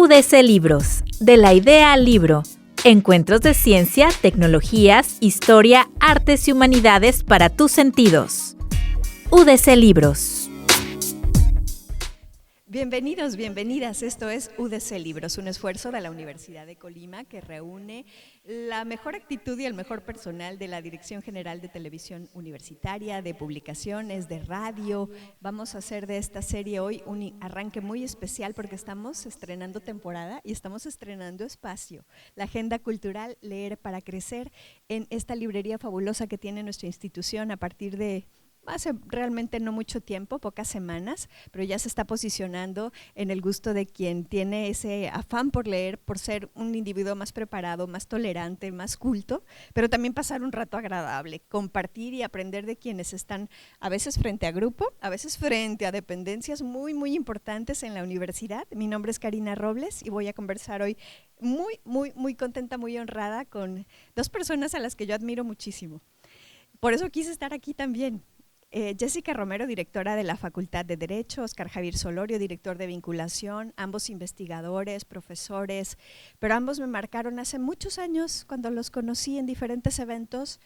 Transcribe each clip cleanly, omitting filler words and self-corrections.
UDC Libros, de la idea al libro. Encuentros de ciencia, tecnologías, historia, artes y humanidades para tus sentidos. UDC Libros. Bienvenidos, bienvenidas. Esto es UDC Libros, un esfuerzo de la Universidad de Colima que reúne la mejor actitud y el mejor personal de la Dirección General de Televisión Universitaria, de publicaciones, de radio. Vamos a hacer de esta serie hoy un arranque muy especial porque estamos estrenando temporada y estamos estrenando espacio. La agenda cultural Leer para Crecer en esta librería fabulosa que tiene nuestra institución a partir de hace realmente no mucho tiempo, pocas semanas, pero ya se está posicionando en el gusto de quien tiene ese afán por leer, por ser un individuo más preparado, más tolerante, más culto, pero también pasar un rato agradable, compartir y aprender de quienes están a veces frente a grupo, a veces frente a dependencias muy, muy importantes en la universidad. Mi nombre es Karina Robles y voy a conversar hoy muy contenta, muy honrada con dos personas a las que yo admiro muchísimo. Por eso quise estar aquí también. Jessica Romero, directora de la Facultad de Derecho, Oscar Javier Solorio, director de Vinculación, ambos investigadores, profesores, pero ambos me marcaron hace muchos años cuando los conocí en diferentes eventos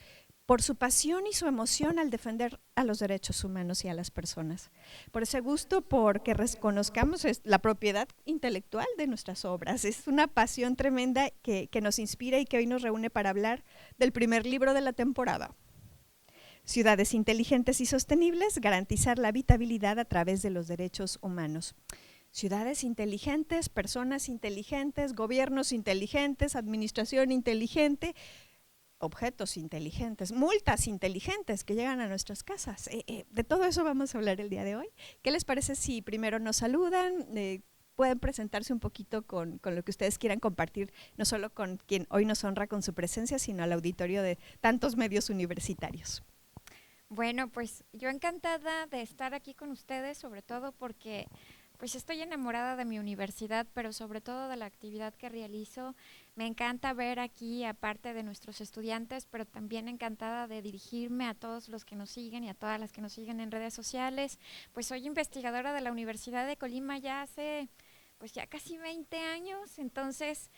por su pasión y su emoción al defender a los derechos humanos y a las personas, por ese gusto porque reconozcamos la propiedad intelectual de nuestras obras. Es una pasión tremenda que nos inspira y que hoy nos reúne para hablar del primer libro de la temporada. Ciudades inteligentes y sostenibles, garantizar la habitabilidad a través de los derechos humanos. Ciudades inteligentes, personas inteligentes, gobiernos inteligentes, administración inteligente, objetos inteligentes, multas inteligentes que llegan a nuestras casas. De todo eso vamos a hablar el día de hoy. ¿Qué les parece si primero nos saludan? Pueden presentarse un poquito con lo que ustedes quieran compartir, no solo con quien hoy nos honra con su presencia, sino al auditorio de tantos medios universitarios. Bueno, pues yo encantada de estar aquí con ustedes, sobre todo porque pues estoy enamorada de mi universidad, pero sobre todo de la actividad que realizo. Me encanta ver aquí, aparte de nuestros estudiantes, pero también encantada de dirigirme a todos los que nos siguen y a todas las que nos siguen en redes sociales. Pues soy investigadora de la Universidad de Colima ya hace pues ya casi 20 años, entonces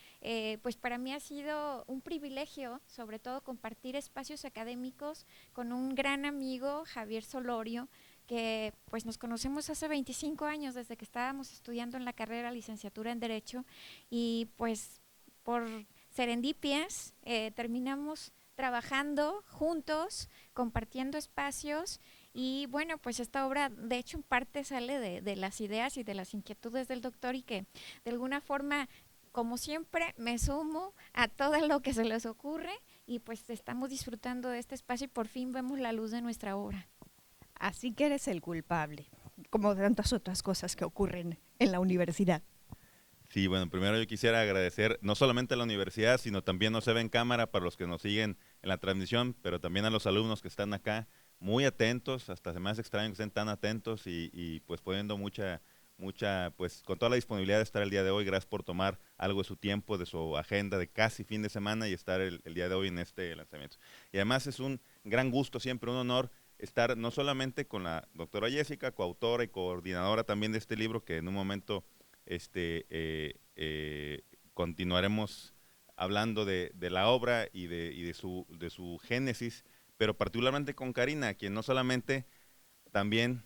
pues para mí ha sido un privilegio, sobre todo compartir espacios académicos con un gran amigo, Javier Solorio, que pues nos conocemos hace 25 años, desde que estábamos estudiando en la carrera licenciatura en Derecho, y pues por serendipias terminamos trabajando juntos, compartiendo espacios. Y bueno, pues esta obra de hecho en parte sale de las ideas y de las inquietudes del doctor, y que de alguna forma, como siempre, me sumo a todo lo que se les ocurre, y pues estamos disfrutando de este espacio y por fin vemos la luz de nuestra obra. Así que eres el culpable, como tantas otras cosas que ocurren en la universidad. Sí, bueno, primero yo quisiera agradecer no solamente a la universidad, sino también no se ve en cámara para los que nos siguen en la transmisión, pero también a los alumnos que están acá muy atentos, hasta se me hace extraño que estén tan atentos y pues poniendo mucha, pues con toda la disponibilidad de estar el día de hoy. Gracias por tomar algo de su tiempo, de su agenda de casi fin de semana y estar el día de hoy en este lanzamiento. Y además es un gran gusto, siempre un honor estar no solamente con la doctora Jessica, coautora y coordinadora también de este libro, que en un momento continuaremos hablando de la obra y de su génesis, pero particularmente con Karina, quien no solamente también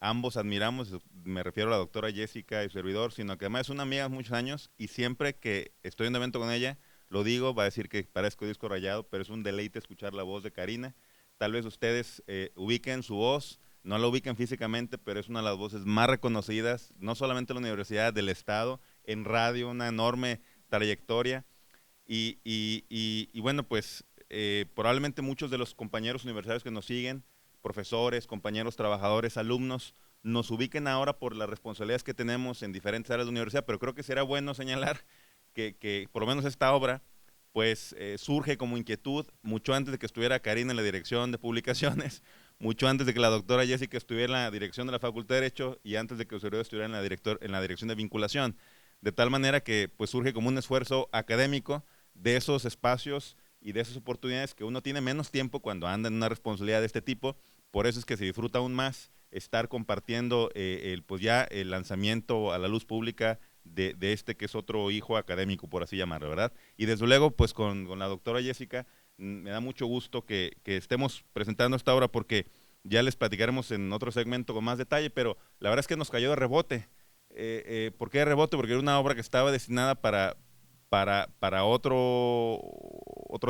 ambos admiramos, me refiero a la doctora Jessica y su servidor, sino que además es una amiga de muchos años y siempre que estoy en un evento con ella, lo digo, va a decir que parezco disco rayado, pero es un deleite escuchar la voz de Karina. Tal vez ustedes ubiquen su voz, no la ubiquen físicamente, pero es una de las voces más reconocidas, no solamente en la universidad, del estado, en radio, una enorme trayectoria. Y bueno, pues probablemente muchos de los compañeros universitarios que nos siguen, profesores, compañeros, trabajadores, alumnos, nos ubiquen ahora por las responsabilidades que tenemos en diferentes áreas de la universidad, pero creo que será bueno señalar que por lo menos esta obra pues surge como inquietud mucho antes de que estuviera Karina en la dirección de publicaciones, mucho antes de que la doctora Jessica estuviera en la dirección de la Facultad de Derecho y antes de que Osorio estuviera en la dirección de vinculación, de tal manera que pues surge como un esfuerzo académico de esos espacios y de esas oportunidades que uno tiene menos tiempo cuando anda en una responsabilidad de este tipo. Por eso es que se disfruta aún más estar compartiendo pues ya el lanzamiento a la luz pública de este que es otro hijo académico, por así llamarlo, ¿verdad? Y desde luego, pues con la doctora Jessica, me da mucho gusto que estemos presentando esta obra porque ya les platicaremos en otro segmento con más detalle, pero la verdad es que nos cayó de rebote. ¿Por qué de rebote? Porque era una obra que estaba destinada para otro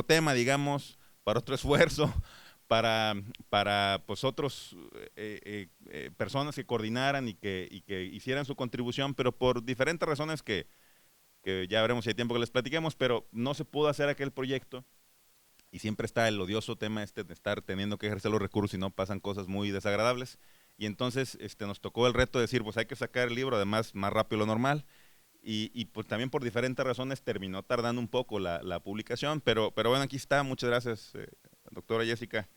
tema, digamos, para otro esfuerzo, para pues otros personas que coordinaran y que hicieran su contribución, pero por diferentes razones que ya veremos si hay tiempo que les platiquemos, pero no se pudo hacer aquel proyecto. Y siempre está el odioso tema de estar teniendo que ejercer los recursos y no pasan cosas muy desagradables. Y entonces nos tocó el reto de decir, pues hay que sacar el libro, además más rápido de lo normal. Y pues también por diferentes razones terminó tardando un poco la publicación, pero bueno, aquí está. Muchas gracias, doctora Jessica.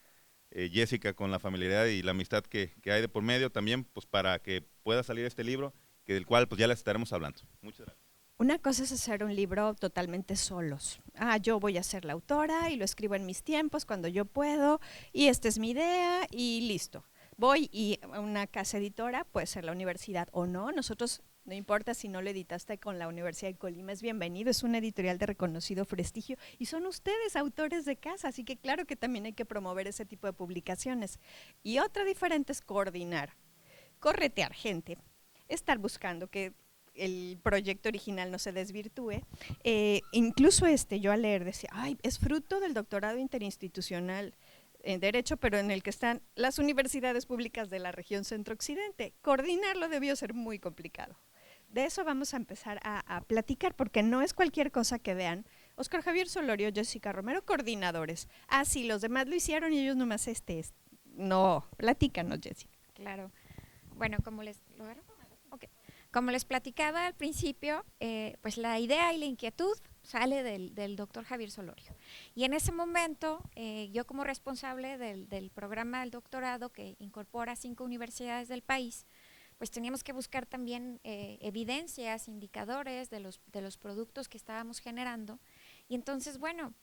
Jessica, con la familiaridad y la amistad que hay de por medio, también pues para que pueda salir este libro, del cual pues ya les estaremos hablando. Muchas gracias. Una cosa es hacer un libro totalmente solos. Yo voy a ser la autora y lo escribo en mis tiempos, cuando yo puedo, y esta es mi idea y listo. Voy y una casa editora, puede ser la universidad o no, nosotros no importa si no lo editaste con la Universidad de Colima, es bienvenido, es una editorial de reconocido prestigio y son ustedes autores de casa, así que claro que también hay que promover ese tipo de publicaciones. Y otra diferente es coordinar, corretear gente, estar buscando que el proyecto original no se desvirtúe. Incluso yo al leer decía, es fruto del doctorado interinstitucional en Derecho, pero en el que están las universidades públicas de la región Centro-Occidente. Coordinarlo debió ser muy complicado. De eso vamos a empezar a platicar, porque no es cualquier cosa que vean. Óscar Javier Solorio, Jessica Romero, coordinadores. Sí, los demás lo hicieron y ellos nomás No, platícanos, Jessica. Claro. Bueno, como les platicaba al principio, pues la idea y la inquietud sale del doctor Javier Solorio. Y en ese momento, yo como responsable del programa del doctorado que incorpora 5 universidades del país, pues teníamos que buscar también evidencias, indicadores de los productos que estábamos generando. Y entonces, bueno,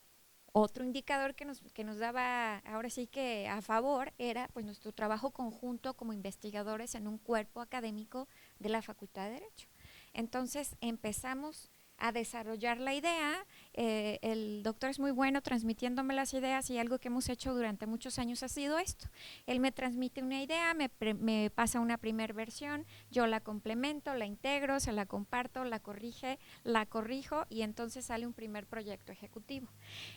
otro indicador que nos daba ahora sí que a favor era pues nuestro trabajo conjunto como investigadores en un cuerpo académico de la Facultad de Derecho. Entonces empezamos a desarrollar la idea. El doctor es muy bueno transmitiéndome las ideas y algo que hemos hecho durante muchos años ha sido esto. Él me transmite una idea, me pasa una primera versión, yo la complemento, la integro, se la comparto, la corrijo y entonces sale un primer proyecto ejecutivo.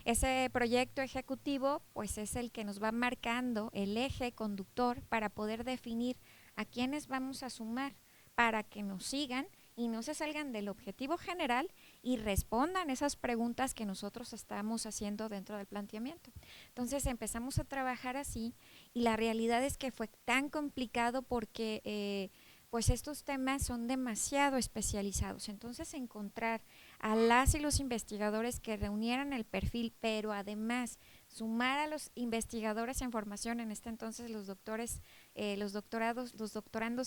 Ese proyecto ejecutivo pues es el que nos va marcando el eje conductor para poder definir a quiénes vamos a sumar para que nos sigan y no se salgan del objetivo general y respondan esas preguntas que nosotros estamos haciendo dentro del planteamiento. Entonces empezamos a trabajar así y la realidad es que fue tan complicado porque pues estos temas son demasiado especializados. Entonces encontrar a las y los investigadores que reunieran el perfil, pero además sumar a los investigadores en formación, en este entonces los doctorandos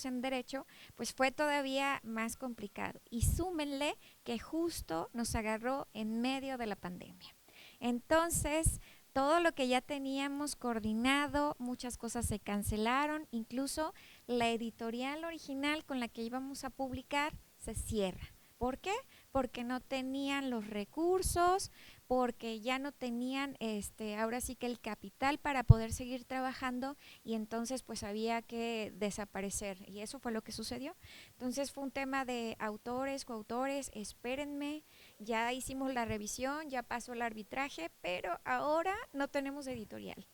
en Derecho, pues fue todavía más complicado. Y súmenle que justo nos agarró en medio de la pandemia. Entonces, todo lo que ya teníamos coordinado, muchas cosas se cancelaron, incluso la editorial original con la que íbamos a publicar se cierra. ¿Por qué? Porque no tenían los recursos, porque ya no tenían ahora sí que el capital para poder seguir trabajando y entonces pues había que desaparecer y eso fue lo que sucedió. Entonces fue un tema de autores, coautores, espérenme, ya hicimos la revisión, ya pasó el arbitraje, pero ahora no tenemos editorial.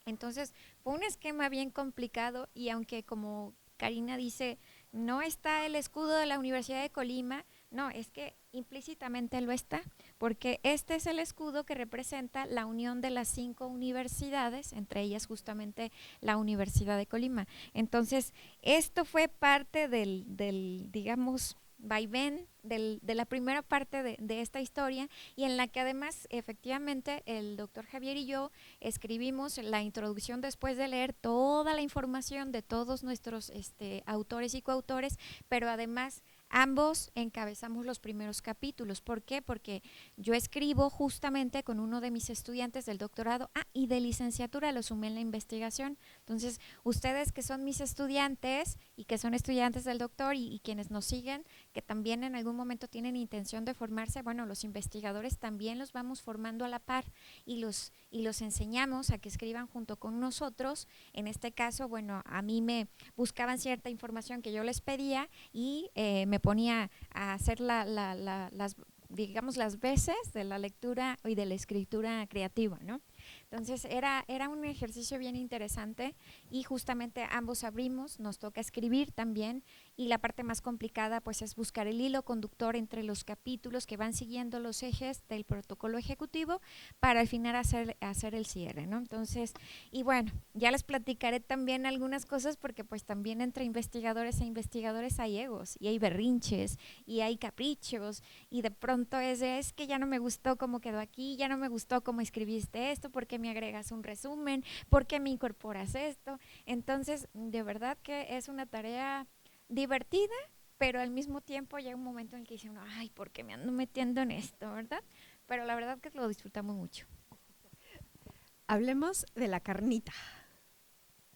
Entonces fue un esquema bien complicado y aunque como Karina dice, no está el escudo de la Universidad de Colima, no, es que implícitamente lo está, porque este es el escudo que representa la unión de las 5 universidades, entre ellas justamente la Universidad de Colima. Entonces, esto fue parte del digamos, vaivén de la primera parte de esta historia y en la que además efectivamente el doctor Javier y yo escribimos la introducción después de leer toda la información de todos nuestros autores y coautores, pero además ambos encabezamos los primeros capítulos. ¿Por qué? Porque yo escribo justamente con uno de mis estudiantes del doctorado y de licenciatura lo sumé en la investigación. Entonces, ustedes que son mis estudiantes y que son estudiantes del doctor y quienes nos siguen, que también en algún momento tienen intención de formarse, bueno, los investigadores también los vamos formando a la par y los enseñamos a que escriban junto con nosotros. En este caso, bueno, a mí me buscaban cierta información que yo les pedía y me ponía a hacer digamos, las veces de la lectura y de la escritura creativa, ¿no? Entonces era un ejercicio bien interesante y justamente ambos abrimos, nos toca escribir también y la parte más complicada pues es buscar el hilo conductor entre los capítulos que van siguiendo los ejes del protocolo ejecutivo para al final hacer el cierre, ¿no? Entonces, y bueno, ya les platicaré también algunas cosas porque pues también entre investigadores e investigadores hay egos y hay berrinches y hay caprichos y de pronto es que ya no me gustó cómo quedó aquí, ya no me gustó cómo escribiste esto, ¿por qué me agregas un resumen? ¿Por qué me incorporas esto? Entonces, de verdad que es una tarea divertida, pero al mismo tiempo llega un momento en el que dice uno, ay, ¿por qué me ando metiendo en esto, verdad? Pero la verdad que lo disfrutamos mucho. Hablemos de la carnita.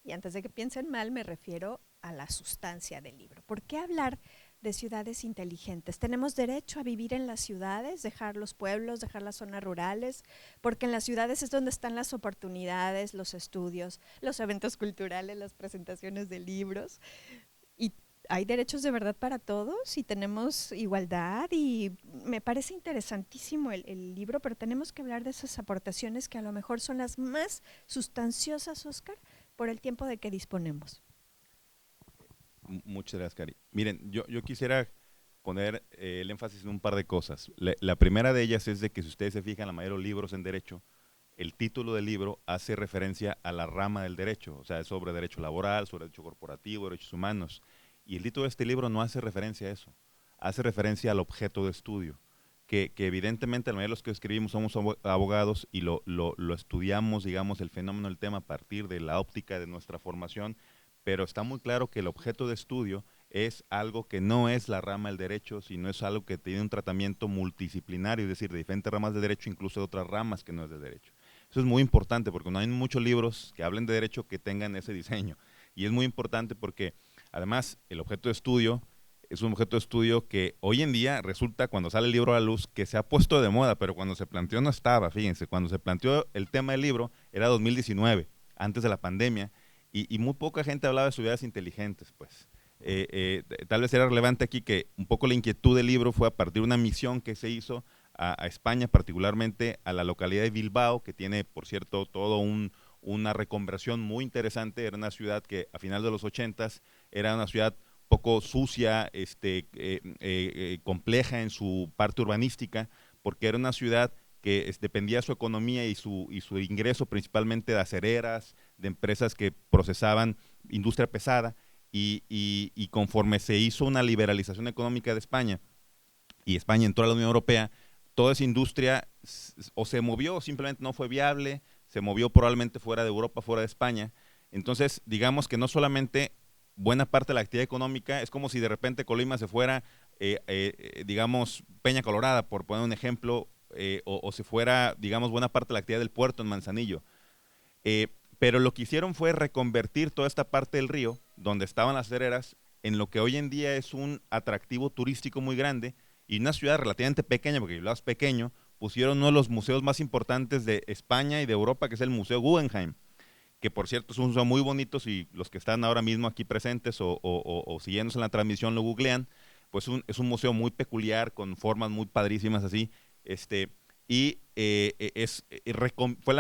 Y antes de que piensen mal, me refiero a la sustancia del libro. ¿Por qué hablar de ciudades inteligentes? ¿Tenemos derecho a vivir en las ciudades, dejar los pueblos, dejar las zonas rurales? Porque en las ciudades es donde están las oportunidades, los estudios, los eventos culturales, las presentaciones de libros. Y hay derechos de verdad para todos y tenemos igualdad y me parece interesantísimo el libro, pero tenemos que hablar de esas aportaciones que a lo mejor son las más sustanciosas, Óscar, por el tiempo de que disponemos. Muchas gracias, Cari. Miren, yo quisiera poner el énfasis en un par de cosas. La primera de ellas es de que si ustedes se fijan, la mayoría de los libros en derecho, el título del libro hace referencia a la rama del derecho, o sea, es sobre derecho laboral, sobre derecho corporativo, derechos humanos. Y el título de este libro no hace referencia a eso, hace referencia al objeto de estudio, que evidentemente la mayoría de los que escribimos somos abogados y lo estudiamos, digamos, el fenómeno del tema a partir de la óptica de nuestra formación, pero está muy claro que el objeto de estudio es algo que no es la rama del derecho, sino es algo que tiene un tratamiento multidisciplinario, es decir, de diferentes ramas de derecho, incluso de otras ramas que no es del derecho. Eso es muy importante porque no hay muchos libros que hablen de derecho que tengan ese diseño. Y es muy importante porque, además, el objeto de estudio es un objeto de estudio que hoy en día resulta, cuando sale el libro a la luz, que se ha puesto de moda, pero cuando se planteó no estaba, fíjense, cuando se planteó el tema del libro era 2019, antes de la pandemia, y muy poca gente hablaba de ciudades inteligentes, pues. Tal vez era relevante aquí que un poco la inquietud del libro fue a partir de una misión que se hizo a España, particularmente a la localidad de Bilbao, que tiene, por cierto, todo una reconversión muy interesante. Era una ciudad que a finales de los 80s era una ciudad poco sucia, compleja en su parte urbanística, porque era una ciudad que dependía de su economía y su ingreso principalmente de acereras, de empresas que procesaban industria pesada, y conforme se hizo una liberalización económica de España, y España entró a la Unión Europea, toda esa industria o se movió o simplemente no fue viable, se movió probablemente fuera de Europa, fuera de España. Entonces, digamos que no solamente buena parte de la actividad económica, es como si de repente Colima se fuera, digamos, Peña Colorada, por poner un ejemplo, o se fuera, digamos, buena parte de la actividad del puerto en Manzanillo. Pero lo que hicieron fue reconvertir toda esta parte del río, donde estaban las acereras, en lo que hoy en día es un atractivo turístico muy grande, y una ciudad relativamente pequeña, porque Bilbao es pequeño, pusieron uno de los museos más importantes de España y de Europa, que es el Museo Guggenheim, que por cierto es un museo muy bonito. Si los que están ahora mismo aquí presentes o siguiéndose en la transmisión lo googlean, pues es un museo muy peculiar, con formas muy padrísimas así, fue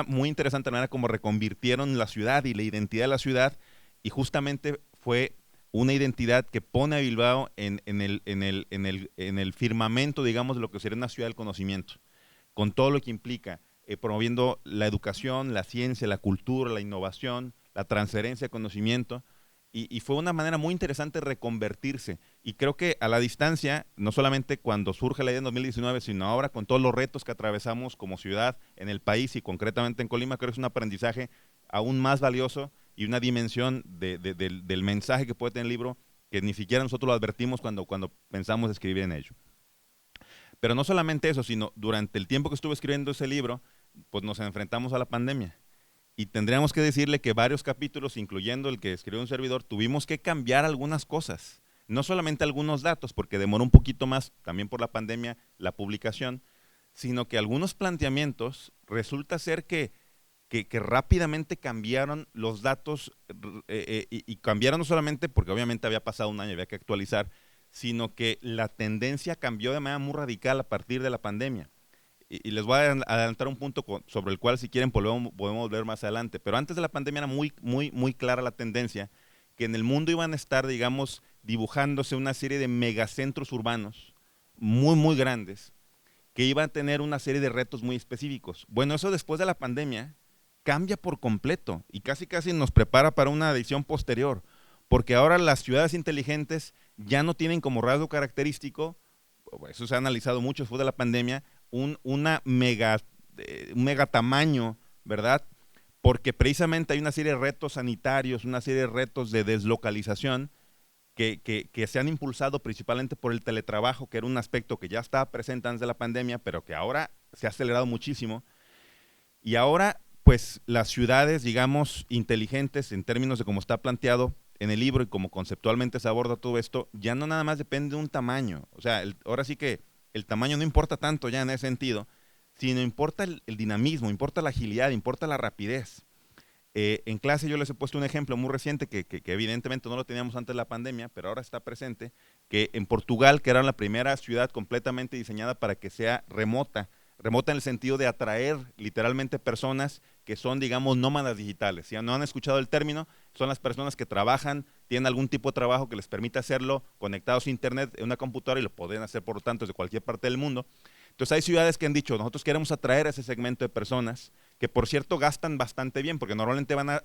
muy interesante la manera como reconvirtieron la ciudad y la identidad de la ciudad, y justamente fue una identidad que pone a Bilbao en el firmamento, digamos, de lo que sería una ciudad del conocimiento, con todo lo que implica, promoviendo la educación, la ciencia, la cultura, la innovación, la transferencia de conocimiento, y fue una manera muy interesante de reconvertirse. Y creo que a la distancia, no solamente cuando surge la idea en 2019, sino ahora con todos los retos que atravesamos como ciudad en el país y concretamente en Colima, creo que es un aprendizaje aún más valioso y una dimensión del mensaje que puede tener el libro que ni siquiera nosotros lo advertimos cuando pensamos escribir en ello. Pero no solamente eso, sino durante el tiempo que estuve escribiendo ese libro, pues nos enfrentamos a la pandemia. Y tendríamos que decirle que varios capítulos, incluyendo el que escribió un servidor, tuvimos que cambiar algunas cosas. no solamente algunos datos, porque demoró un poquito más, también por la pandemia, la publicación, sino que algunos planteamientos resulta ser que rápidamente cambiaron los datos y cambiaron no solamente porque obviamente había pasado un año, había que actualizar, sino que la tendencia cambió de manera muy radical a partir de la pandemia. Y les voy a adelantar un punto sobre el cual si quieren podemos volver más adelante, pero antes de la pandemia era muy clara la tendencia que en el mundo iban a estar, digamos, dibujándose una serie de megacentros urbanos muy grandes que iban a tener una serie de retos muy específicos. Bueno, eso después de la pandemia cambia por completo y casi nos prepara para una edición posterior, porque ahora las ciudades inteligentes ya no tienen como rasgo característico, eso se ha analizado mucho después de la pandemia, un mega tamaño, ¿verdad? Porque precisamente hay una serie de retos sanitarios, una serie de retos de deslocalización que se han impulsado principalmente por el teletrabajo, que era un aspecto que ya estaba presente antes de la pandemia, pero que ahora se ha acelerado muchísimo. Y ahora, pues, las ciudades, digamos, inteligentes en términos de cómo está planteado en el libro y como conceptualmente se aborda todo esto, ya no nada más depende de un tamaño. O sea, ahora sí que el tamaño no importa tanto ya en ese sentido, sino importa el dinamismo, importa la agilidad, importa la rapidez. En clase yo les he puesto un ejemplo muy reciente que evidentemente no lo teníamos antes de la pandemia, pero ahora está presente, que en Portugal, que era la primera ciudad completamente diseñada para que sea remota en el sentido de atraer literalmente personas que son, digamos, nómadas digitales. Si no han escuchado el término, son las personas que trabajan, tienen algún tipo de trabajo que les permite hacerlo conectados a internet en una computadora y lo pueden hacer, por lo tanto, desde cualquier parte del mundo. Entonces hay ciudades que han dicho, nosotros queremos atraer a ese segmento de personas que, por cierto, gastan bastante bien, porque normalmente van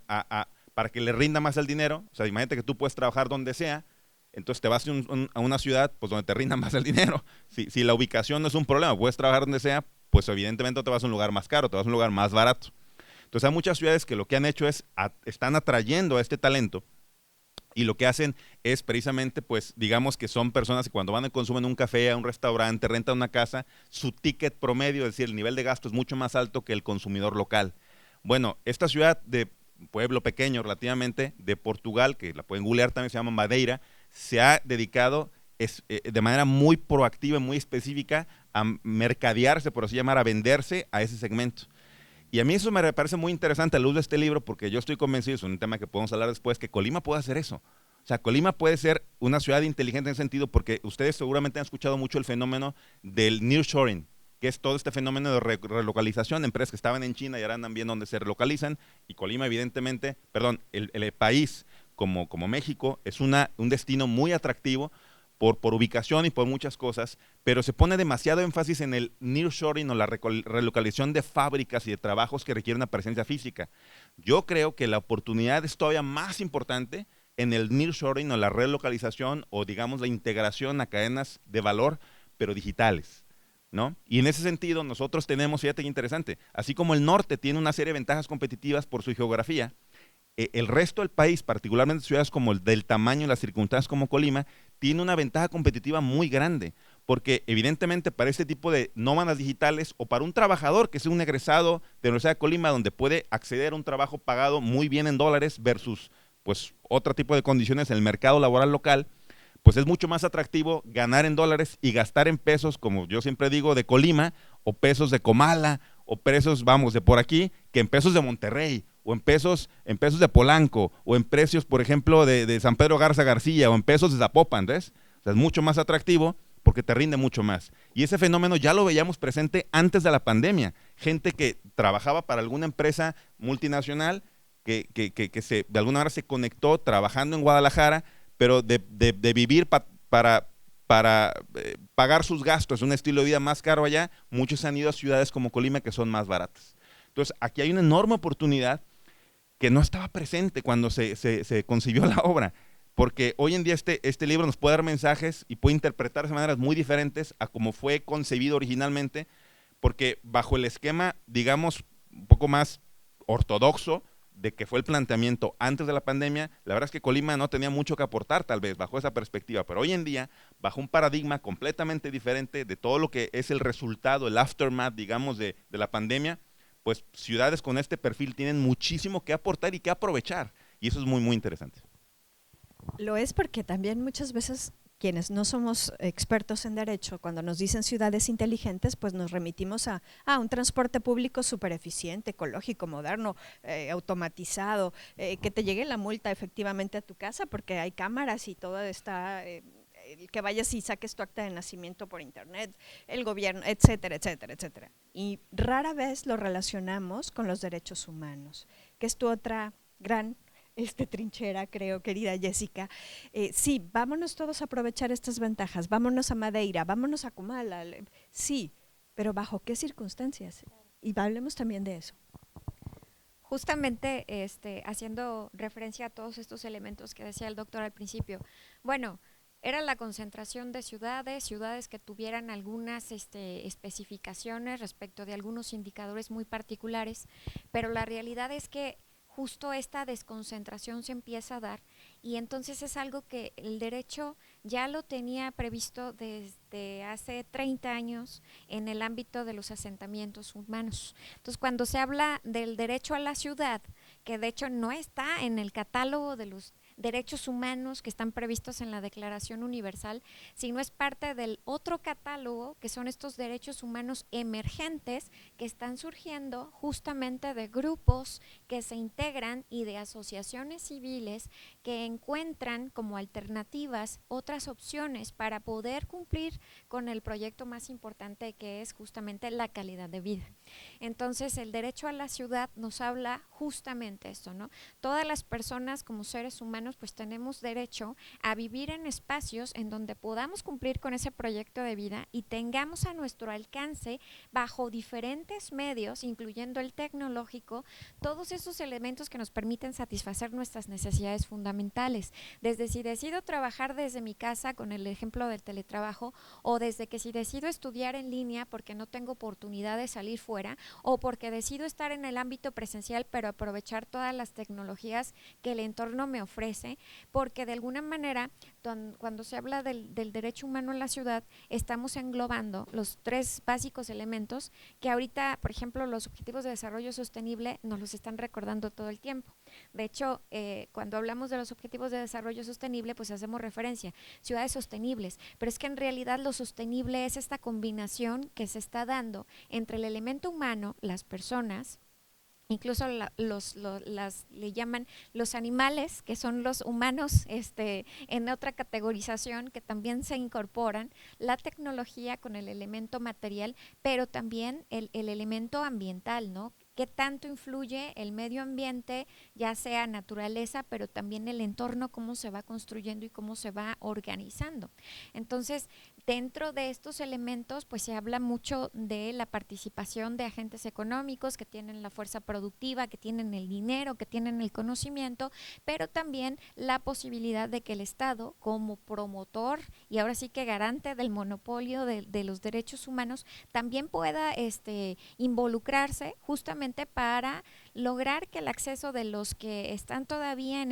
para que les rinda más el dinero. O sea, imagínate que tú puedes trabajar donde sea, entonces te vas a una ciudad pues donde te rinda más el dinero. Si la ubicación no es un problema, puedes trabajar donde sea, pues evidentemente no te vas a un lugar más caro, te vas a un lugar más barato. Entonces hay muchas ciudades que lo que han hecho es, están atrayendo a este talento, y lo que hacen es precisamente, pues, digamos que son personas que cuando van y consumen un café, a un restaurante, rentan una casa, su ticket promedio, es decir, el nivel de gasto es mucho más alto que el consumidor local. Bueno, esta ciudad de pueblo pequeño relativamente, de Portugal, que la pueden googlear también, se llama Madeira, se ha dedicado de manera muy proactiva y muy específica a mercadearse, por así llamar, a venderse a ese segmento. Y a mí eso me parece muy interesante a la luz de este libro, porque yo estoy convencido, es un tema que podemos hablar después, que Colima puede hacer eso. O sea, Colima puede ser una ciudad inteligente en ese sentido, porque ustedes seguramente han escuchado mucho el fenómeno del nearshoring, que es todo este fenómeno de relocalización de empresas que estaban en China y ahora andan bien donde se relocalizan, y Colima evidentemente, perdón, el país como México es un destino muy atractivo, por ubicación y por muchas cosas, pero se pone demasiado énfasis en el nearshoring o la relocalización de fábricas y de trabajos que requieren una presencia física. Yo creo que la oportunidad es todavía más importante en el nearshoring o la relocalización o, digamos, la integración a cadenas de valor, pero digitales, ¿no? Y en ese sentido nosotros tenemos, fíjate qué interesante, así como el norte tiene una serie de ventajas competitivas por su geografía, el resto del país, particularmente ciudades como el del tamaño y las circunstancias como Colima, tiene una ventaja competitiva muy grande, porque evidentemente para este tipo de nómadas digitales o para un trabajador que es un egresado de la Universidad de Colima donde puede acceder a un trabajo pagado muy bien en dólares versus pues otro tipo de condiciones en el mercado laboral local, pues es mucho más atractivo ganar en dólares y gastar en pesos, como yo siempre digo, de Colima, o pesos de Comala, o pesos, vamos, de por aquí, que en pesos de Monterrey, o en pesos de Polanco, o en precios, por ejemplo, de San Pedro Garza García, o en pesos de Zapopan, ¿ves? O sea, es mucho más atractivo porque te rinde mucho más. Y ese fenómeno ya lo veíamos presente antes de la pandemia. Gente que trabajaba para alguna empresa multinacional, que de alguna manera se conectó trabajando en Guadalajara, pero de vivir para pagar sus gastos, un estilo de vida más caro allá, muchos han ido a ciudades como Colima que son más baratas. Entonces, aquí hay una enorme oportunidad que no estaba presente cuando se concibió la obra, porque hoy en día este libro nos puede dar mensajes y puede interpretarse de maneras muy diferentes a como fue concebido originalmente, porque bajo el esquema, digamos, un poco más ortodoxo, de que fue el planteamiento antes de la pandemia, la verdad es que Colima no tenía mucho que aportar tal vez bajo esa perspectiva, pero hoy en día, bajo un paradigma completamente diferente de todo lo que es el resultado, el aftermath, digamos, de la pandemia, pues ciudades con este perfil tienen muchísimo que aportar y que aprovechar, y eso es muy interesante. Lo es porque también muchas veces quienes no somos expertos en derecho, cuando nos dicen ciudades inteligentes, pues nos remitimos a un transporte público súper eficiente, ecológico, moderno, automatizado, que te llegue la multa efectivamente a tu casa porque hay cámaras y todo está, el que vayas y saques tu acta de nacimiento por internet, el gobierno, etcétera, etcétera, etcétera. Y rara vez lo relacionamos con los derechos humanos, que es tu otra gran trinchera, creo, querida Jessica. Sí, vámonos todos a aprovechar estas ventajas, vámonos a Madeira, vámonos a Comala, sí, pero ¿bajo qué circunstancias? Y hablemos también de eso. Justamente haciendo referencia a todos estos elementos que decía el doctor al principio. Bueno, era la concentración de ciudades que tuvieran algunas especificaciones respecto de algunos indicadores muy particulares, pero la realidad es que justo esta desconcentración se empieza a dar y entonces es algo que el derecho ya lo tenía previsto desde hace 30 años en el ámbito de los asentamientos humanos. Entonces, cuando se habla del derecho a la ciudad, que de hecho no está en el catálogo de los derechos humanos que están previstos en la Declaración Universal, sino es parte del otro catálogo que son estos derechos humanos emergentes que están surgiendo justamente de grupos que se integran y de asociaciones civiles que encuentran como alternativas otras opciones para poder cumplir con el proyecto más importante que es justamente la calidad de vida. Entonces el derecho a la ciudad nos habla justamente esto, ¿no? Todas las personas como seres humanos pues tenemos derecho a vivir en espacios en donde podamos cumplir con ese proyecto de vida y tengamos a nuestro alcance bajo diferentes medios, incluyendo el tecnológico, todos esos elementos que nos permiten satisfacer nuestras necesidades fundamentales. Desde si decido trabajar desde mi casa con el ejemplo del teletrabajo o desde que si decido estudiar en línea porque no tengo oportunidad de salir fuera o porque decido estar en el ámbito presencial pero aprovechar todas las tecnologías que el entorno me ofrece, porque de alguna manera cuando se habla del derecho humano en la ciudad estamos englobando los tres básicos elementos que ahorita, por ejemplo, los objetivos de desarrollo sostenible nos los están recordando todo el tiempo. De hecho, cuando hablamos de los objetivos de desarrollo sostenible, pues hacemos referencia a ciudades sostenibles, pero es que en realidad lo sostenible es esta combinación que se está dando entre el elemento humano, las personas, incluso le llaman los animales, que son los humanos, en otra categorización que también se incorporan, la tecnología con el elemento material, pero también el elemento ambiental, ¿no? ¿Qué tanto influye el medio ambiente, ya sea naturaleza, pero también el entorno, cómo se va construyendo y cómo se va organizando? Entonces, dentro de estos elementos, pues se habla mucho de la participación de agentes económicos que tienen la fuerza productiva, que tienen el dinero, que tienen el conocimiento, pero también la posibilidad de que el Estado, como promotor y ahora sí que garante del monopolio de los derechos humanos, también pueda involucrarse justamente para lograr que el acceso de los que están todavía en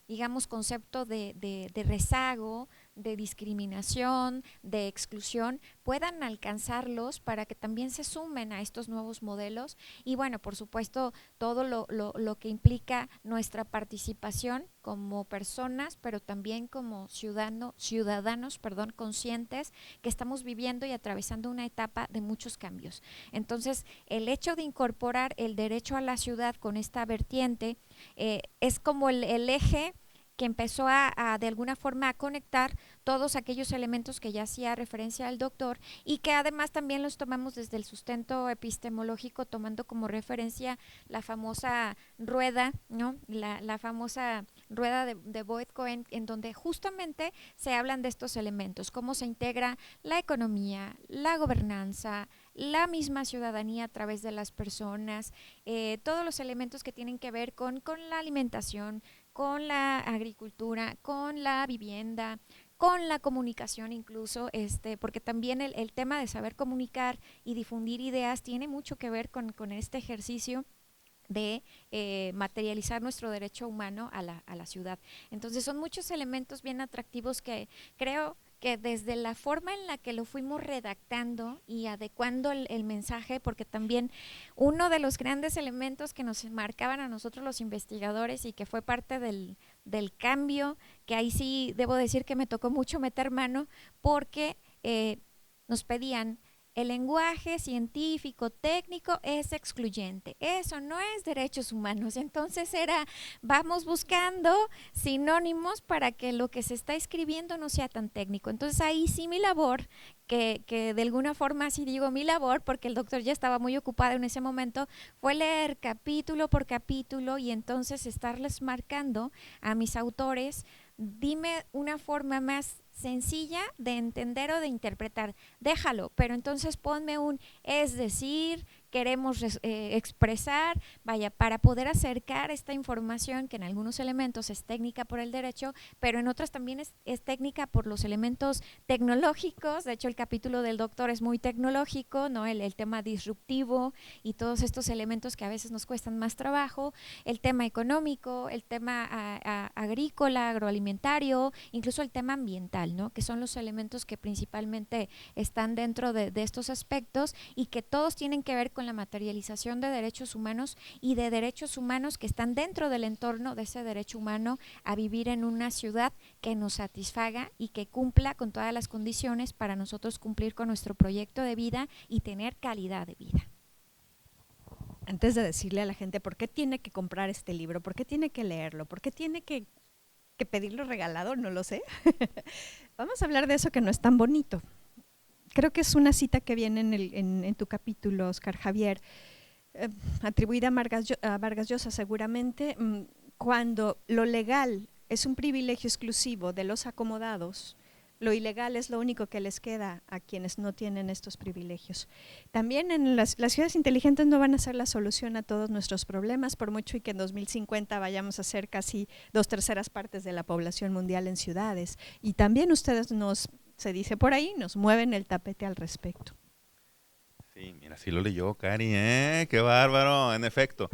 digamos, concepto de rezago, de discriminación, de exclusión, puedan alcanzarlos para que también se sumen a estos nuevos modelos y bueno, por supuesto, todo lo que implica nuestra participación como personas, pero también como ciudadanos, conscientes que estamos viviendo y atravesando una etapa de muchos cambios. Entonces, el hecho de incorporar el derecho a la ciudad con esta vertiente es como el eje que empezó de alguna forma a conectar todos aquellos elementos que ya hacía referencia al doctor y que además también los tomamos desde el sustento epistemológico, tomando como referencia la famosa rueda, ¿no? La famosa rueda de Boyd-Cohen, en donde justamente se hablan de estos elementos, cómo se integra la economía, la gobernanza, la misma ciudadanía a través de las personas, todos los elementos que tienen que ver con la alimentación, con la agricultura, con la vivienda, con la comunicación incluso, porque también el tema de saber comunicar y difundir ideas tiene mucho que ver con este ejercicio de materializar nuestro derecho humano a la ciudad. Entonces son muchos elementos bien atractivos que creo que desde la forma en la que lo fuimos redactando y adecuando el mensaje, porque también uno de los grandes elementos que nos marcaban a nosotros los investigadores y que fue parte del cambio, que ahí sí debo decir que me tocó mucho meter mano, porque nos pedían: el lenguaje científico, técnico es excluyente, eso no es derechos humanos. Entonces vamos buscando sinónimos para que lo que se está escribiendo no sea tan técnico. Entonces ahí sí mi labor, que de alguna forma sí digo mi labor, porque el doctor ya estaba muy ocupado en ese momento, fue leer capítulo por capítulo y entonces estarles marcando a mis autores: dime una forma más sencilla de entender o de interpretar, déjalo, pero entonces ponme es decir, queremos expresar, vaya, para poder acercar esta información que en algunos elementos es técnica por el derecho, pero en otros también es técnica por los elementos tecnológicos. De hecho, el capítulo del doctor es muy tecnológico, ¿no? El tema disruptivo y todos estos elementos que a veces nos cuestan más trabajo, el tema económico, el tema agrícola, agroalimentario, incluso el tema ambiental, ¿no? Que son los elementos que principalmente están dentro de estos aspectos y que todos tienen que ver con la materialización de derechos humanos y de derechos humanos que están dentro del entorno de ese derecho humano a vivir en una ciudad que nos satisfaga y que cumpla con todas las condiciones para nosotros cumplir con nuestro proyecto de vida y tener calidad de vida. Antes de decirle a la gente por qué tiene que comprar este libro, por qué tiene que leerlo, por qué tiene que pedirlo regalado, no lo sé. Vamos a hablar de eso que no es tan bonito. Creo que es una cita que viene en tu capítulo, Oscar Javier, atribuida a Vargas Llosa seguramente, cuando lo legal es un privilegio exclusivo de los acomodados, lo ilegal es lo único que les queda a quienes no tienen estos privilegios. También en las ciudades inteligentes no van a ser la solución a todos nuestros problemas, por mucho y que en 2050 vayamos a ser casi 2/3 partes de la población mundial en ciudades. Y también ustedes se dice por ahí, nos mueven el tapete al respecto. Sí, mira, sí lo leyó, Cari, qué bárbaro, en efecto.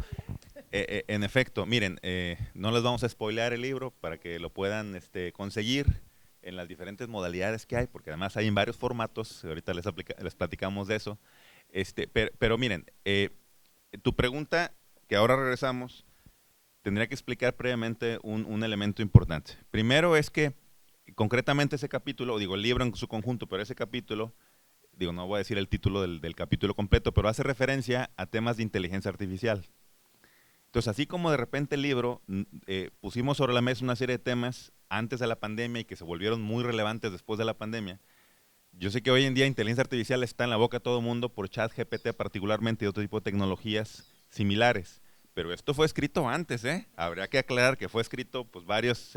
Miren, no les vamos a spoilear el libro para que lo puedan conseguir en las diferentes modalidades que hay, porque además hay en varios formatos, ahorita les platicamos de eso. Pero miren, tu pregunta, que ahora regresamos, tendría que explicar previamente un elemento importante. Primero es que, concretamente ese capítulo, digo el libro en su conjunto, pero ese capítulo, digo, no voy a decir el título del capítulo completo, pero hace referencia a temas de inteligencia artificial. Entonces, así como de repente el libro, pusimos sobre la mesa una serie de temas antes de la pandemia y que se volvieron muy relevantes después de la pandemia, yo sé que hoy en día inteligencia artificial está en la boca de todo el mundo por ChatGPT particularmente y otro tipo de tecnologías similares, pero esto fue escrito antes, habría que aclarar que fue escrito pues varios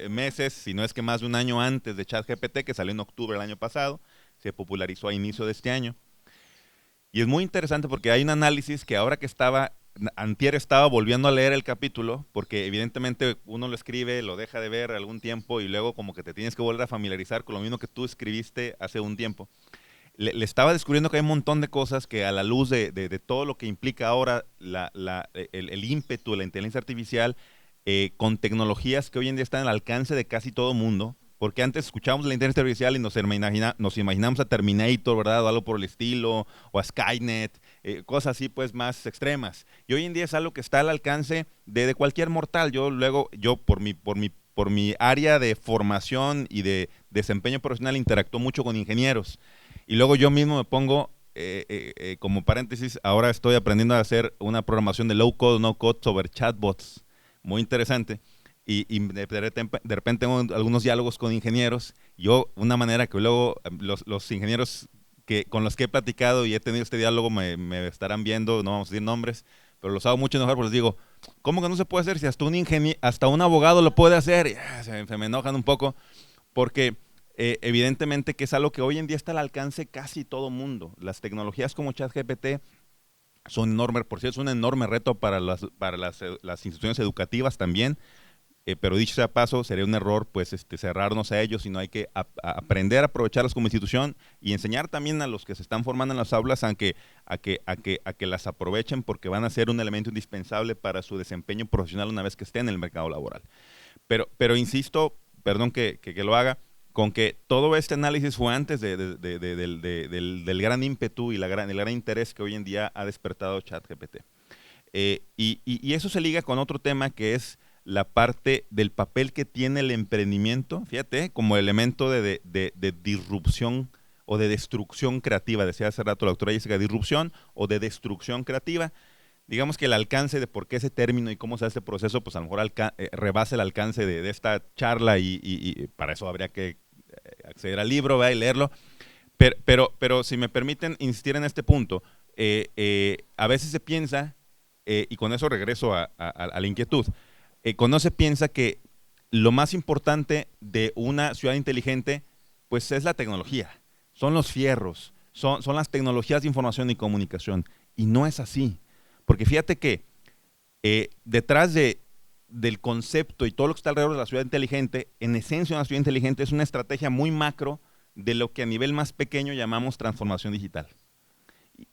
meses, si no es que más de un año antes de ChatGPT, que salió en octubre del año pasado, se popularizó a inicio de este año. Y es muy interesante porque hay un análisis que ahora que antier estaba volviendo a leer el capítulo, porque evidentemente uno lo escribe, lo deja de ver algún tiempo y luego como que te tienes que volver a familiarizar con lo mismo que tú escribiste hace un tiempo. Le estaba descubriendo que hay un montón de cosas que a la luz de todo lo que implica ahora el ímpetu de la inteligencia artificial, con tecnologías que hoy en día están al alcance de casi todo mundo, porque antes escuchábamos la inteligencia artificial y nos imaginamos a Terminator, ¿verdad? O algo por el estilo, o a Skynet, cosas así pues más extremas. Y hoy en día es algo que está al alcance de cualquier mortal. Yo por mi área de formación y de desempeño profesional interactúo mucho con ingenieros. Y luego yo mismo me pongo, como paréntesis, ahora estoy aprendiendo a hacer una programación de low code, no code sobre chatbots. Muy interesante. Y de repente tengo algunos diálogos con ingenieros. Una manera que luego los ingenieros con los que he platicado y he tenido este diálogo me estarán viendo, no vamos a decir nombres, pero los hago mucho enojar porque les digo, ¿cómo que no se puede hacer? Si hasta un abogado lo puede hacer. Y, se me enojan un poco porque evidentemente que es algo que hoy en día está al alcance casi todo mundo. Las tecnologías como ChatGPT son enormes, por cierto, es un enorme reto para las instituciones educativas también. Pero dicho sea paso, sería un error pues cerrarnos a ellos, sino hay que aprender a aprovecharlas como institución y enseñar también a los que se están formando en las aulas a que las aprovechen, porque van a ser un elemento indispensable para su desempeño profesional una vez que estén en el mercado laboral. Pero insisto, perdón que lo haga, con que todo este análisis fue antes del gran ímpetu y el gran interés que hoy en día ha despertado ChatGPT. Y eso se liga con otro tema que es la parte del papel que tiene el emprendimiento, fíjate, como elemento de disrupción o de destrucción creativa. Decía hace rato la doctora Jessica, disrupción o de destrucción creativa. Digamos que el alcance de por qué ese término y cómo se hace este proceso, pues a lo mejor rebasa el alcance de esta charla y para eso habría que acceder al libro, ¿verdad? Y leerlo. Pero si me permiten insistir en este punto, a veces se piensa, y con eso regreso a la inquietud, cuando se piensa que lo más importante de una ciudad inteligente, pues es la tecnología, son los fierros, son las tecnologías de información y comunicación, y no es así, porque fíjate que detrás del concepto y todo lo que está alrededor de la ciudad inteligente, en esencia una ciudad inteligente es una estrategia muy macro de lo que a nivel más pequeño llamamos transformación digital.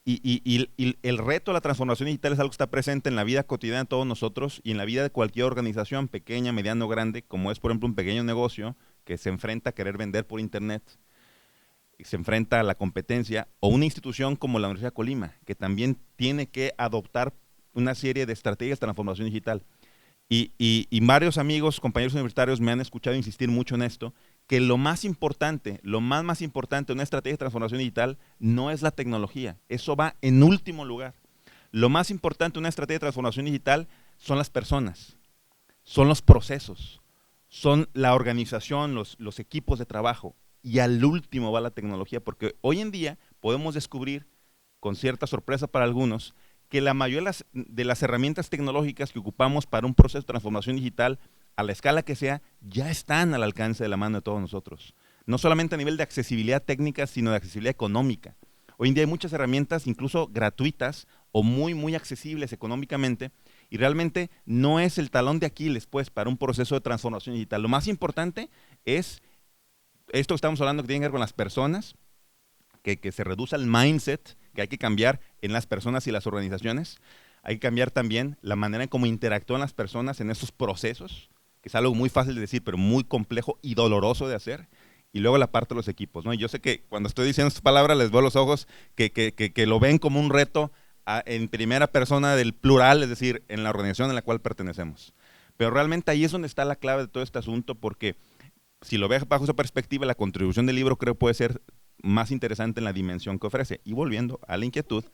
Y el reto de la transformación digital es algo que está presente en la vida cotidiana de todos nosotros y en la vida de cualquier organización, pequeña, mediana o grande, como es por ejemplo un pequeño negocio que se enfrenta a querer vender por internet, y se enfrenta a la competencia, o una institución como la Universidad de Colima, que también tiene que adoptar una serie de estrategias de transformación digital. Y varios amigos, compañeros universitarios me han escuchado insistir mucho en esto, que lo más importante, lo más importante de una estrategia de transformación digital no es la tecnología, eso va en último lugar. Lo más importante de una estrategia de transformación digital son las personas, son los procesos, son la organización, los equipos de trabajo, y al último va la tecnología, porque hoy en día podemos descubrir, con cierta sorpresa para algunos, que la mayoría de las herramientas tecnológicas que ocupamos para un proceso de transformación digital, a la escala que sea, ya están al alcance de la mano de todos nosotros. No solamente a nivel de accesibilidad técnica, sino de accesibilidad económica. Hoy en día hay muchas herramientas, incluso gratuitas o muy accesibles económicamente, y realmente no es el talón de Aquiles, pues, para un proceso de transformación digital. Lo más importante es esto que estamos hablando, que tiene que ver con las personas, que se reduzca el mindset, que hay que cambiar en las personas y las organizaciones. Hay que cambiar también la manera en cómo interactúan las personas en estos procesos, que es algo muy fácil de decir, pero muy complejo y doloroso de hacer. Y luego la parte de los equipos, ¿no? Y yo sé que cuando estoy diciendo estas palabras les veo los ojos que lo ven como un reto en primera persona del plural, es decir, en la organización en la cual pertenecemos. Pero realmente ahí es donde está la clave de todo este asunto, porque si lo ves bajo esa perspectiva, la contribución del libro creo puede ser más interesante en la dimensión que ofrece. Y volviendo a la inquietud,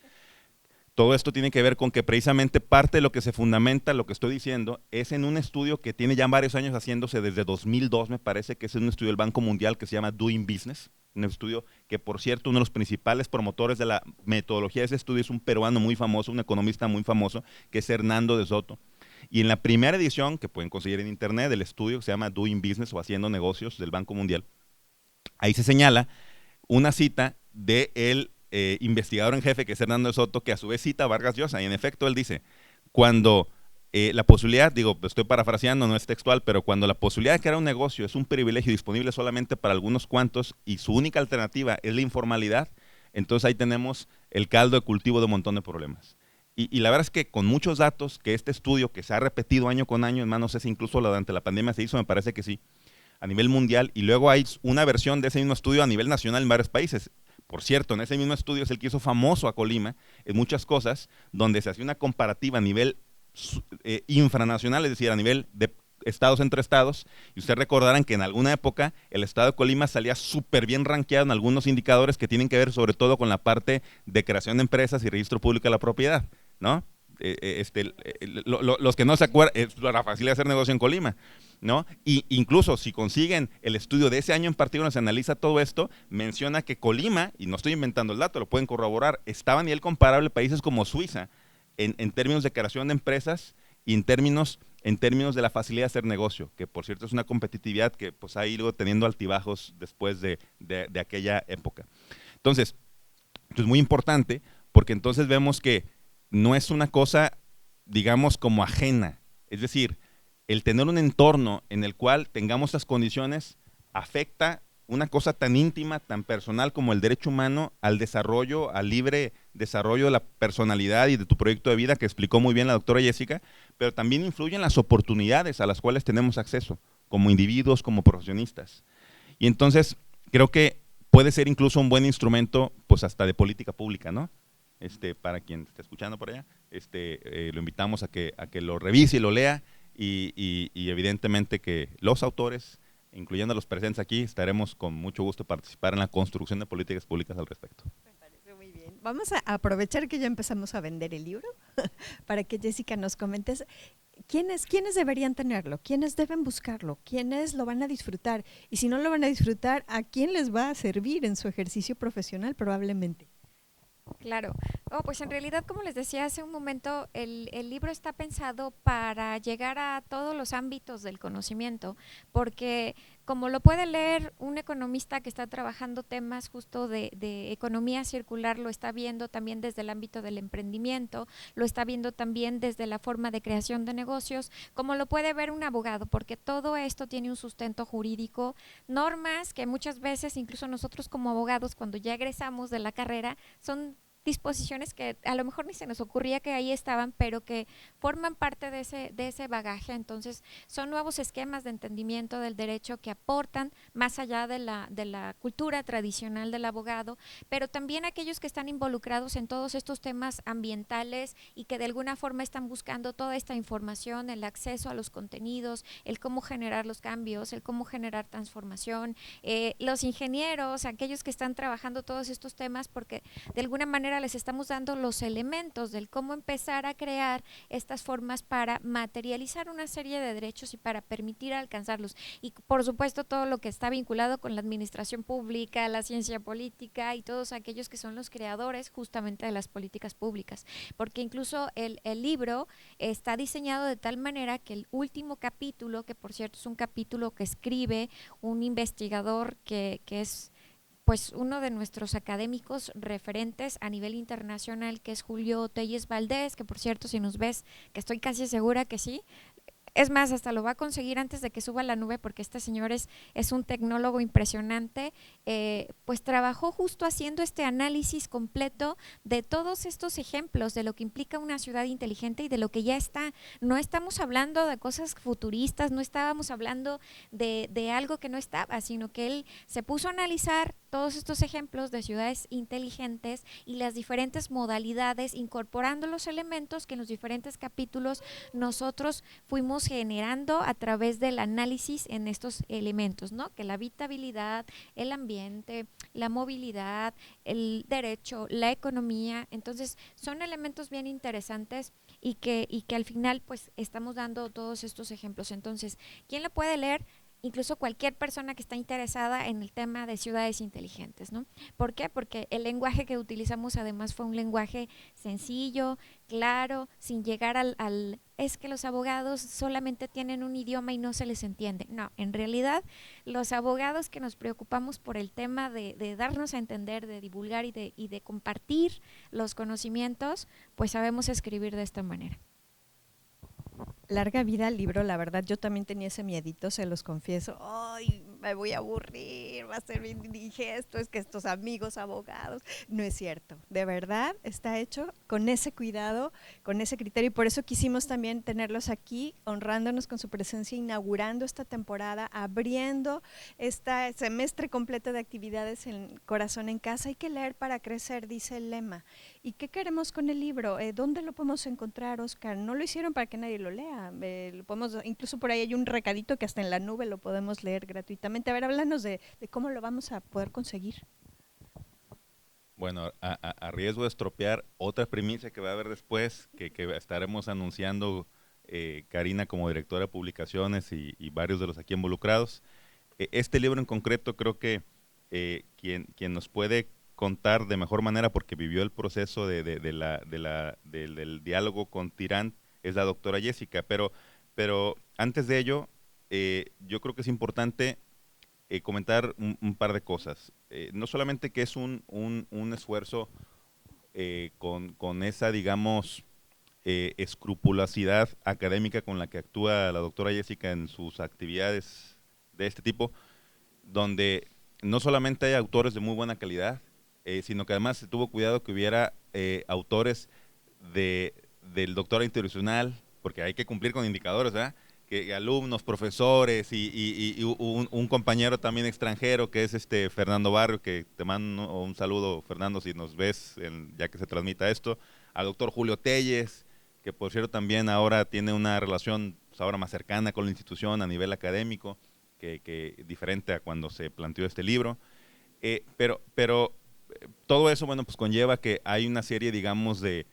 todo esto tiene que ver con que precisamente parte de lo que se fundamenta, lo que estoy diciendo, es en un estudio que tiene ya varios años haciéndose, desde 2002 me parece, que es un estudio del Banco Mundial que se llama Doing Business, un estudio que, por cierto, uno de los principales promotores de la metodología de ese estudio es un peruano muy famoso, un economista muy famoso, que es Hernando de Soto. Y en la primera edición, que pueden conseguir en internet, del estudio que se llama Doing Business o Haciendo Negocios del Banco Mundial, ahí se señala una cita del investigador en jefe, que es Hernando de Soto, que a su vez cita a Vargas Llosa. Y en efecto él dice, cuando la posibilidad, digo, estoy parafraseando, no es textual, pero cuando la posibilidad de crear un negocio es un privilegio disponible solamente para algunos cuantos y su única alternativa es la informalidad, entonces ahí tenemos el caldo de cultivo de un montón de problemas. Y la verdad es que con muchos datos, que este estudio que se ha repetido año con año, no sé si incluso durante la pandemia se hizo, me parece que sí, a nivel mundial, y luego hay una versión de ese mismo estudio a nivel nacional en varios países. Por cierto, en ese mismo estudio es el que hizo famoso a Colima en muchas cosas, donde se hacía una comparativa a nivel infranacional, es decir, a nivel de estados entre estados, y ustedes recordarán que en alguna época el estado de Colima salía súper bien rankeado en algunos indicadores que tienen que ver sobre todo con la parte de creación de empresas y registro público de la propiedad, ¿no? Los que no se acuerdan, es la facilidad de hacer negocio en Colima, ¿no? Y incluso si consiguen el estudio de ese año en particular, se analiza todo esto, menciona que Colima, y no estoy inventando el dato, lo pueden corroborar, estaba a nivel comparable a países como Suiza en términos de creación de empresas y en términos de la facilidad de hacer negocio, que por cierto es una competitividad que pues ha ido teniendo altibajos después de aquella época. Entonces, esto es muy importante porque entonces vemos que no es una cosa, digamos, como ajena. Es decir, el tener un entorno en el cual tengamos estas condiciones afecta una cosa tan íntima, tan personal como el derecho humano al desarrollo, al libre desarrollo de la personalidad y de tu proyecto de vida, que explicó muy bien la doctora Jessica, pero también influye en las oportunidades a las cuales tenemos acceso como individuos, como profesionistas. Y entonces creo que puede ser incluso un buen instrumento, pues hasta de política pública, ¿no? Para quien esté escuchando por allá, lo invitamos a que lo revise y lo lea, y evidentemente que los autores, incluyendo a los presentes aquí, estaremos con mucho gusto participar en la construcción de políticas públicas al respecto. Me parece muy bien. Vamos a aprovechar que ya empezamos a vender el libro para que Jessica nos comentes quiénes deberían tenerlo, quiénes deben buscarlo, quiénes lo van a disfrutar, y si no lo van a disfrutar, ¿a quién les va a servir en su ejercicio profesional probablemente? Claro. Pues en realidad, como les decía hace un momento, el libro está pensado para llegar a todos los ámbitos del conocimiento, porque como lo puede leer un economista que está trabajando temas justo de economía circular, lo está viendo también desde el ámbito del emprendimiento, lo está viendo también desde la forma de creación de negocios, como lo puede ver un abogado, porque todo esto tiene un sustento jurídico, normas que muchas veces, incluso nosotros como abogados, cuando ya egresamos de la carrera, son disposiciones que a lo mejor ni se nos ocurría que ahí estaban, pero que forman parte de ese bagaje. Entonces son nuevos esquemas de entendimiento del derecho que aportan más allá de la cultura tradicional del abogado, pero también aquellos que están involucrados en todos estos temas ambientales y que de alguna forma están buscando toda esta información, el acceso a los contenidos, el cómo generar los cambios, el cómo generar transformación, los ingenieros, aquellos que están trabajando todos estos temas, porque de alguna manera les estamos dando los elementos del cómo empezar a crear estas formas para materializar una serie de derechos y para permitir alcanzarlos. Y por supuesto todo lo que está vinculado con la administración pública, la ciencia política y todos aquellos que son los creadores justamente de las políticas públicas. Porque incluso el libro está diseñado de tal manera que el último capítulo, que por cierto es un capítulo que escribe un investigador que es pues uno de nuestros académicos referentes a nivel internacional, que es Julio Telles Valdés, que por cierto, si nos ves, que estoy casi segura que sí, es más, hasta lo va a conseguir antes de que suba a la nube, porque este señor es un tecnólogo impresionante, pues trabajó justo haciendo este análisis completo de todos estos ejemplos de lo que implica una ciudad inteligente y de lo que ya está. No estamos hablando de cosas futuristas, no estábamos hablando de algo que no estaba, sino que él se puso a analizar todos estos ejemplos de ciudades inteligentes y las diferentes modalidades, incorporando los elementos que en los diferentes capítulos nosotros fuimos generando a través del análisis en estos elementos, ¿no? Que la habitabilidad, el ambiente, la movilidad, el derecho, la economía. Entonces son elementos bien interesantes y que al final pues estamos dando todos estos ejemplos. Entonces, ¿quién lo puede leer? Incluso cualquier persona que está interesada en el tema de ciudades inteligentes, ¿no? ¿Por qué? Porque el lenguaje que utilizamos además fue un lenguaje sencillo, claro, sin llegar es que los abogados solamente tienen un idioma y no se les entiende. No, en realidad los abogados que nos preocupamos por el tema de darnos a entender, de divulgar y de compartir los conocimientos, pues sabemos escribir de esta manera. Larga vida al libro, la verdad, yo también tenía ese miedito, se los confieso. Ay, me voy a aburrir, va a ser bien indigesto, es que estos amigos abogados. No es cierto, de verdad está hecho con ese cuidado, con ese criterio, y por eso quisimos también tenerlos aquí, honrándonos con su presencia, inaugurando esta temporada, abriendo este semestre completo de actividades en Corazón en Casa. Hay que leer para crecer, dice el lema. ¿Y qué queremos con el libro? ¿Dónde lo podemos encontrar, Oscar? No lo hicieron para que nadie lo lea. Lo podemos, incluso por ahí hay un recadito que hasta en la nube lo podemos leer gratuitamente. A ver, háblanos de cómo lo vamos a poder conseguir. Bueno, a riesgo de estropear otra primicia que va a haber después, que estaremos anunciando Karina como directora de publicaciones y varios de los aquí involucrados. Este libro en concreto creo que quien nos puede contar de mejor manera, porque vivió el proceso del diálogo con Tirant, es la doctora Jessica, pero antes de ello, yo creo que es importante comentar un par de cosas. No solamente que es un esfuerzo con esa, digamos, escrupulosidad académica con la que actúa la doctora Jessica en sus actividades de este tipo, donde no solamente hay autores de muy buena calidad, sino que además se tuvo cuidado que hubiera autores del doctorado internacional, porque hay que cumplir con indicadores, ¿verdad?, que alumnos, profesores y un compañero también extranjero que es Fernando Barrio, que te mando un saludo, Fernando, si nos ves, ya que se transmita esto, al doctor Julio Telles, que por cierto también ahora tiene una relación pues, ahora más cercana con la institución a nivel académico, que diferente a cuando se planteó este libro. Pero todo eso, bueno, pues conlleva que hay una serie, digamos, de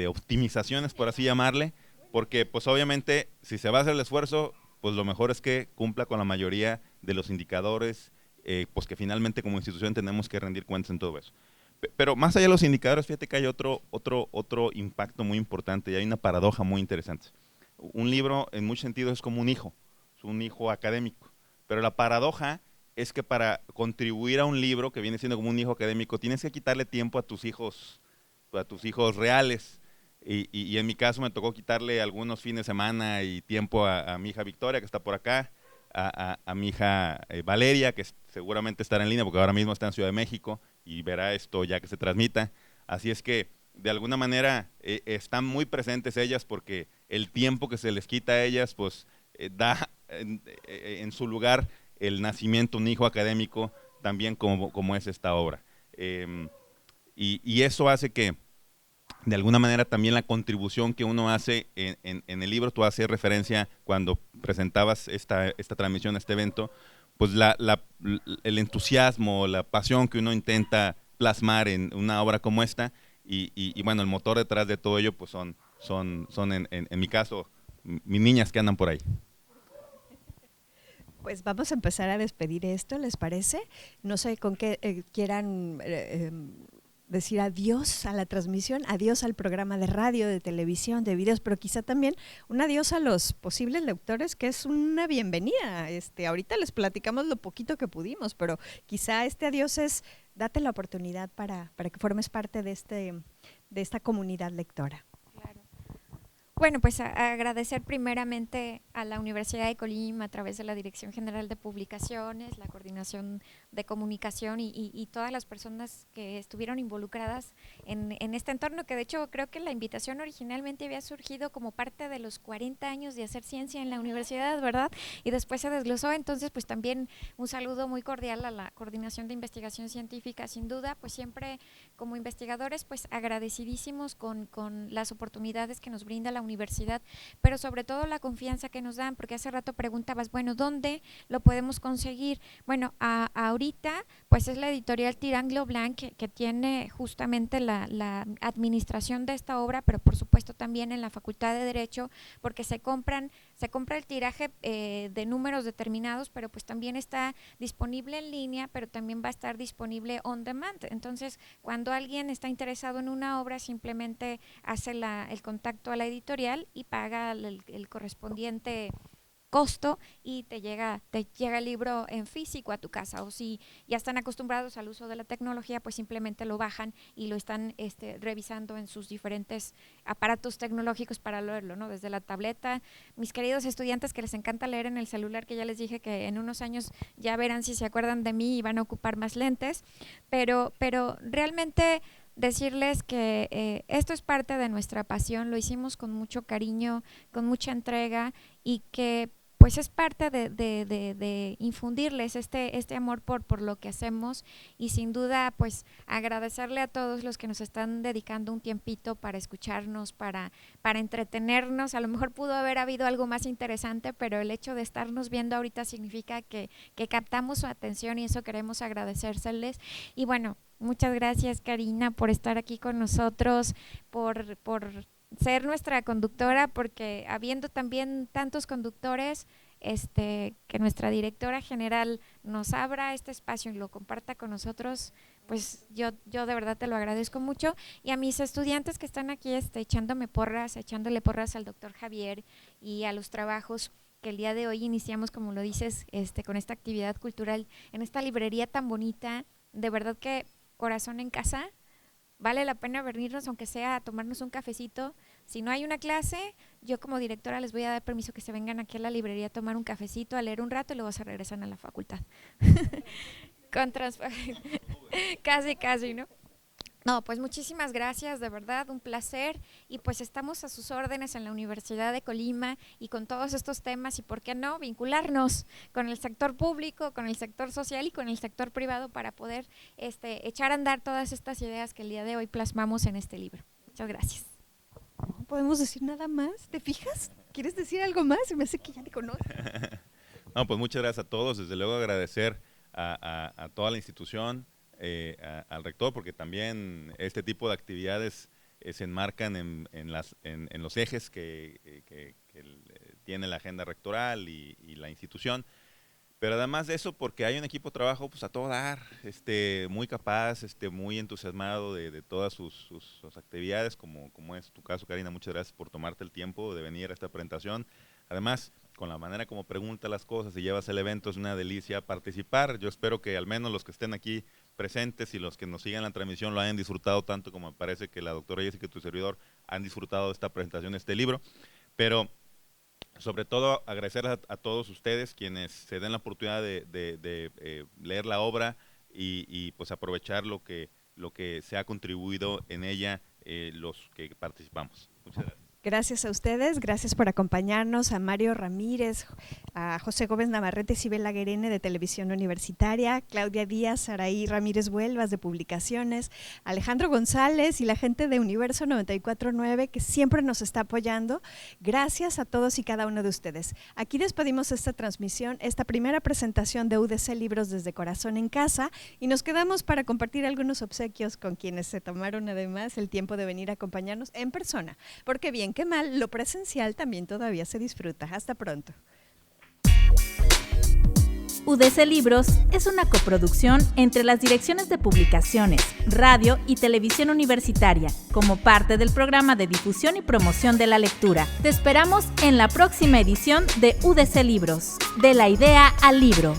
optimizaciones, por así llamarle, porque pues obviamente si se va a hacer el esfuerzo, pues lo mejor es que cumpla con la mayoría de los indicadores, pues que finalmente como institución tenemos que rendir cuentas en todo eso. Pero más allá de los indicadores, fíjate que hay otro impacto muy importante y hay una paradoja muy interesante. Un libro en muchos sentidos es como un hijo académico, pero la paradoja es que para contribuir a un libro que viene siendo como un hijo académico, tienes que quitarle tiempo a tus hijos reales. Y en mi caso me tocó quitarle algunos fines de semana y tiempo a mi hija Victoria, que está por acá, a mi hija Valeria, que seguramente estará en línea porque ahora mismo está en Ciudad de México y verá esto ya que se transmita. Así es que de alguna manera están muy presentes ellas porque el tiempo que se les quita a ellas pues da en su lugar el nacimiento de un hijo académico también como es esta obra. Y eso hace que de alguna manera también la contribución que uno hace en el libro, tú haces referencia cuando presentabas esta transmisión, este evento, pues el entusiasmo, la pasión que uno intenta plasmar en una obra como esta y bueno, el motor detrás de todo ello pues son en mi caso, mis niñas que andan por ahí. Pues vamos a empezar a despedir esto, ¿les parece? No sé con qué quieran decir adiós a la transmisión, adiós al programa de radio, de televisión, de videos, pero quizá también un adiós a los posibles lectores, que es una bienvenida. Ahorita les platicamos lo poquito que pudimos, pero quizá este adiós es date la oportunidad para que formes parte de esta comunidad lectora. Bueno, pues agradecer primeramente a la Universidad de Colima a través de la Dirección General de Publicaciones, la Coordinación de Comunicación y todas las personas que estuvieron involucradas en este entorno, que de hecho creo que la invitación originalmente había surgido como parte de los 40 años de hacer ciencia en la universidad, ¿verdad? Y después se desglosó, entonces pues también un saludo muy cordial a la Coordinación de Investigación Científica, sin duda, pues siempre como investigadores pues agradecidísimos con las oportunidades que nos brinda la universidad, pero sobre todo la confianza que nos dan, porque hace rato preguntabas, bueno, ¿dónde lo podemos conseguir? Bueno, ahorita pues es la editorial Tirán Blanc que tiene justamente la administración de esta obra, pero por supuesto también en la Facultad de Derecho, porque se compra el tiraje de números determinados, pero pues también está disponible en línea, pero también va a estar disponible on demand. Entonces, cuando alguien está interesado en una obra, simplemente hace el contacto a la editorial y paga el correspondiente costo y te llega el libro en físico a tu casa, o si ya están acostumbrados al uso de la tecnología, pues simplemente lo bajan y lo están revisando en sus diferentes aparatos tecnológicos para leerlo, ¿no? Desde la tableta. Mis queridos estudiantes que les encanta leer en el celular, que ya les dije que en unos años ya verán si se acuerdan de mí y van a ocupar más lentes, pero realmente decirles que esto es parte de nuestra pasión, lo hicimos con mucho cariño, con mucha entrega y que pues es parte de infundirles este amor por lo que hacemos y sin duda pues agradecerle a todos los que nos están dedicando un tiempito para escucharnos, para entretenernos. A lo mejor pudo haber habido algo más interesante, pero el hecho de estarnos viendo ahorita significa que captamos su atención y eso queremos agradecérseles. Y bueno, muchas gracias Karina por estar aquí con nosotros, por ser nuestra conductora, porque habiendo también tantos conductores, que nuestra directora general nos abra este espacio y lo comparta con nosotros, pues yo de verdad te lo agradezco mucho. Y a mis estudiantes que están aquí echándole porras al doctor Javier y a los trabajos que el día de hoy iniciamos, como lo dices, con esta actividad cultural en esta librería tan bonita, de verdad que corazón en casa. Vale la pena venirnos, aunque sea a tomarnos un cafecito. Si no hay una clase, yo como directora les voy a dar permiso que se vengan aquí a la librería a tomar un cafecito, a leer un rato y luego se regresan a la facultad. Casi, ¿no? No, pues muchísimas gracias, de verdad, un placer, y pues estamos a sus órdenes en la Universidad de Colima y con todos estos temas, y por qué no vincularnos con el sector público, con el sector social y con el sector privado para poder echar a andar todas estas ideas que el día de hoy plasmamos en este libro. Muchas gracias. No podemos decir nada más, ¿te fijas? ¿Quieres decir algo más? Se me hace que ya te conozco. No, pues muchas gracias a todos, desde luego agradecer a toda la institución, al rector, porque también este tipo de actividades se enmarcan en los ejes que tiene la agenda rectoral y la institución, pero además de eso, porque hay un equipo de trabajo pues a todo dar, muy capaz, muy entusiasmado de todas sus actividades, como es tu caso, Karina. Muchas gracias por tomarte el tiempo de venir a esta presentación. Además, con la manera como preguntas las cosas y llevas el evento, es una delicia participar. Yo espero que al menos los que estén aquí presentes y los que nos sigan la transmisión lo hayan disfrutado tanto como me parece que la doctora Jessica y tu servidor han disfrutado de esta presentación de este libro. Pero sobre todo agradecer a todos ustedes quienes se den la oportunidad de leer la obra y pues aprovechar lo que se ha contribuido en ella los que participamos. Muchas gracias. Gracias a ustedes, gracias por acompañarnos, a Mario Ramírez, a José Gómez Navarrete y Sibel Laguerene de Televisión Universitaria, Claudia Díaz, Saraí Ramírez Buelvas de Publicaciones, Alejandro González y la gente de Universo 94.9 que siempre nos está apoyando. Gracias a todos y cada uno de ustedes. Aquí despedimos esta transmisión, esta primera presentación de UDC Libros desde Corazón en Casa, y nos quedamos para compartir algunos obsequios con quienes se tomaron además el tiempo de venir a acompañarnos en persona, porque bien que mal, lo presencial también todavía se disfruta. Hasta pronto. UDC Libros es una coproducción entre las direcciones de Publicaciones, Radio y Televisión Universitaria, como parte del programa de difusión y promoción de la lectura. Te esperamos en la próxima edición de UDC Libros, de la idea al libro.